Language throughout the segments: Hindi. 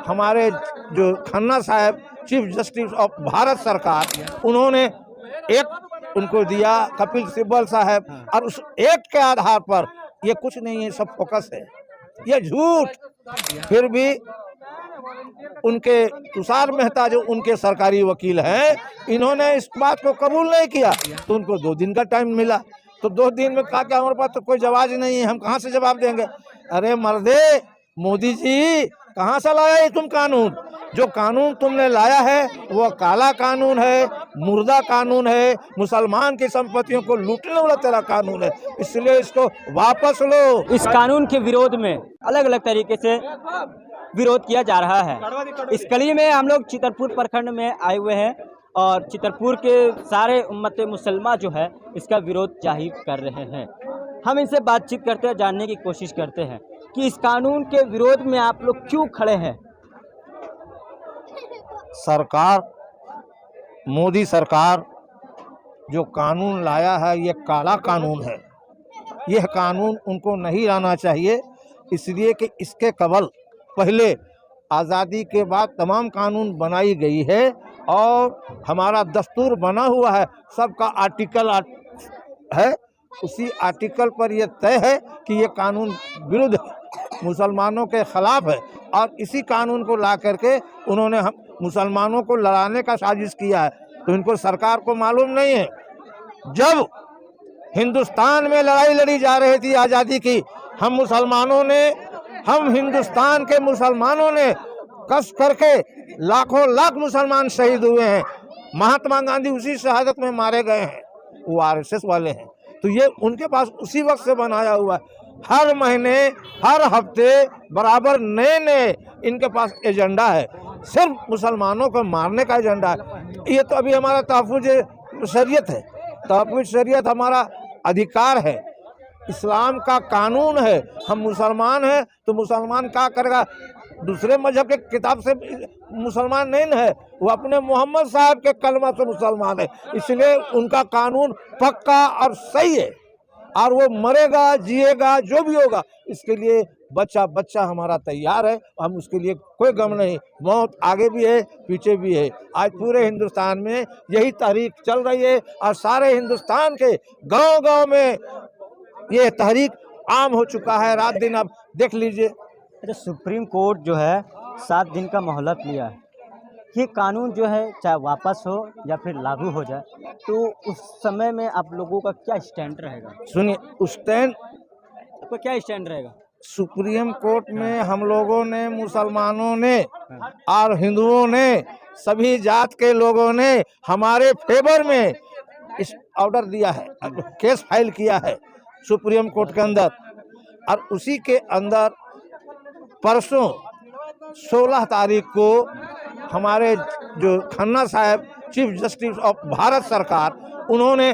हमारे जो खन्ना साहब चीफ जस्टिस ऑफ भारत सरकार, उन्होंने एक उनको दिया कपिल सिब्बल साहब, और उस एक्ट के आधार पर ये कुछ नहीं है, सब फोकस है, ये झूठ। फिर भी उनके तुषार मेहता जो उनके सरकारी वकील हैं, इन्होंने इस बात को कबूल नहीं किया, तो उनको 2 दिन का टाइम मिला। तो 2 दिन में कहा कि हमारे पास तो कोई जवाब ही नहीं है, हम कहाँ से जवाब देंगे। अरे मर्दे, मोदी जी कहाँ से लाया ये तुम कानून? जो कानून तुमने लाया है वो काला कानून है, मुर्दा कानून है, मुसलमान की संपत्तियों को लूटने वाला तेरा कानून है, इसलिए इसको वापस लो। इस कानून के विरोध में अलग अलग तरीके से विरोध किया जा रहा है। इस कड़ी में हम लोग चितरपुर प्रखंड में आए हुए हैं और चितरपुर के सारे उम्मत मुसलमान जो है इसका विरोध जाहिर कर रहे हैं। हम इनसे बातचीत करते हैं, जानने की कोशिश करते हैं कि इस कानून के विरोध में आप लोग क्यों खड़े हैं। सरकार, मोदी सरकार जो कानून लाया है ये काला कानून है, यह कानून उनको नहीं लाना चाहिए, इसलिए कि इसके कबल पहले आज़ादी के बाद तमाम कानून बनाई गई है और हमारा दस्तूर बना हुआ है, सबका आर्टिकल है, उसी आर्टिकल पर यह तय है कि ये कानून विरुद्ध मुसलमानों के खिलाफ है, और इसी कानून को ला करके उन्होंने हम मुसलमानों को लड़ाने का साजिश किया है। तो इनको सरकार को मालूम नहीं है, जब हिंदुस्तान में लड़ाई लड़ी जा रही थी आज़ादी की, हम हिंदुस्तान के मुसलमानों ने कस करके लाखों लाख मुसलमान शहीद हुए हैं। महात्मा गांधी उसी शहादत में मारे गए हैं, वो आरएसएस वाले हैं। तो ये उनके पास उसी वक्त से बनाया हुआ है, हर महीने हर हफ्ते बराबर नए नए इनके पास एजेंडा है, सिर्फ मुसलमानों को मारने का एजेंडा है। ये तो अभी हमारा तहफ़्फ़ुज़ शरीयत है, तहफ़्फ़ुज़ शरीयत हमारा अधिकार है, इस्लाम का कानून है। हम मुसलमान हैं तो मुसलमान क्या करेगा, दूसरे मजहब के किताब से मुसलमान नहीं है, वो अपने मोहम्मद साहब के कलमा से मुसलमान है, इसलिए उनका कानून पक्का और सही है, और वो मरेगा जिएगा जो भी होगा, इसके लिए बच्चा बच्चा हमारा तैयार है, हम उसके लिए कोई गम नहीं, मौत आगे भी है पीछे भी है। आज पूरे हिंदुस्तान में यही तहरीक चल रही है, और सारे हिंदुस्तान के गांव-गांव में ये तहरीक आम हो चुका है, रात दिन आप देख लीजिए। अच्छा, सुप्रीम कोर्ट जो है 7 दिन का मोहलत लिया है, ये कानून जो है चाहे वापस हो या फिर लागू हो जाए, तो उस समय में आप लोगों का क्या स्टैंड रहेगा? सुनिए, उस स्टैंड आपका क्या स्टैंड रहेगा? सुप्रीम कोर्ट में हम लोगों ने, मुसलमानों ने और हिंदुओं ने, सभी जात के लोगों ने हमारे फेवर में इस ऑर्डर दिया है, केस फाइल किया है सुप्रीम कोर्ट के अंदर, और उसी के अंदर परसों 16 तारीख को हमारे जो खन्ना साहब चीफ जस्टिस ऑफ भारत सरकार, उन्होंने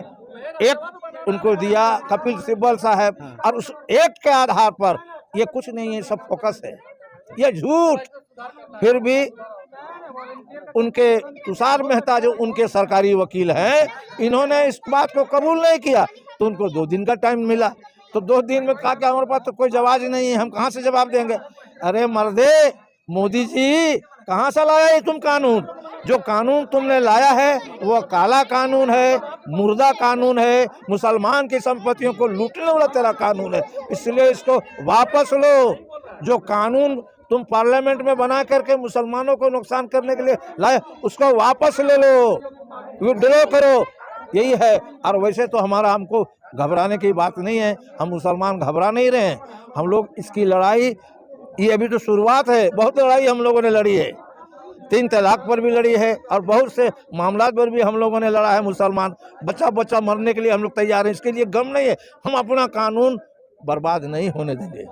एक उनको दिया कपिल सिब्बल साहब, और उस एक्ट के आधार पर ये कुछ नहीं है, सब फोकस है, ये झूठ। फिर भी उनके तुषार मेहता जो उनके सरकारी वकील हैं, इन्होंने इस बात को कबूल नहीं किया, तो उनको 2 दिन का टाइम मिला। तो 2 दिन में कहा कि हमारे पास तो कोई जवाब ही नहीं है, हम कहाँ से जवाब देंगे। अरे मर्दे, मोदी जी कहाँ से लाया ये तुम कानून? जो कानून तुमने लाया है वो काला कानून है, मुर्दा कानून है, मुसलमान की संपत्तियों को लूटने वाला तेरा कानून है, इसलिए इसको वापस लो। जो कानून तुम पार्लियामेंट में बना करके मुसलमानों को नुकसान करने के लिए लाए, उसको वापस ले लो, विड्रॉ करो, यही है। और वैसे तो हमको घबराने की बात नहीं है, हम मुसलमान घबरा नहीं रहे हैं, हम लोग इसकी लड़ाई, ये अभी तो शुरुआत है, बहुत लड़ाई हम लोगों ने लड़ी है, 3 तलाक पर भी लड़ी है, और बहुत से मामला पर भी हम लोगों ने लड़ा है। मुसलमान बच्चा बच्चा मरने के लिए हम लोग तैयार हैं, इसके लिए गम नहीं है, हम अपना कानून बर्बाद नहीं होने देंगे।